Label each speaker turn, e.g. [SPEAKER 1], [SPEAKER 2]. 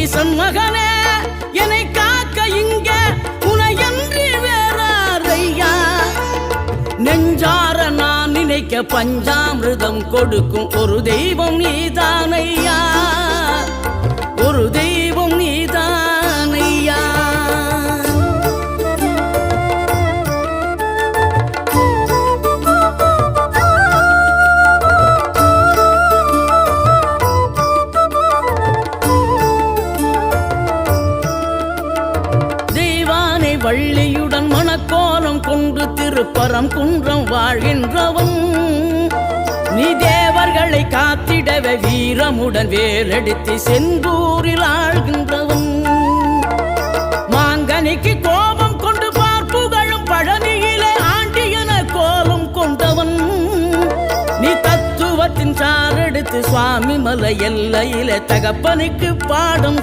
[SPEAKER 1] சண்மகனே என்னை காக்க இங்க உனையன்றி வேறாரையா நெஞ்சார நான் நினைக்க பஞ்சாமிர்தம் கொடுக்கும் ஒரு தெய்வம் நீதானையா ஒரு தெய்வம் நீதானையா வள்ளியுடன் மணக்கோலம் கொண்டு திருப்பரம் குன்றம் வாழ்கின்றவன் நீ தேவர்களை காத்திடவே வீரமுடன் வேலெடுத்து செந்தூரில் ஆழ்கின்றவன் மாங்கனிக்கு கோபம் கொண்டு பார்ப்புகழும் பழனியிலே ஆண்டியன கோலம் கொண்டவன் நீ தத்துவத்தின் சாரெடுத்து சுவாமி மலை எல்லையிலே தகப்பனுக்கு பாடம்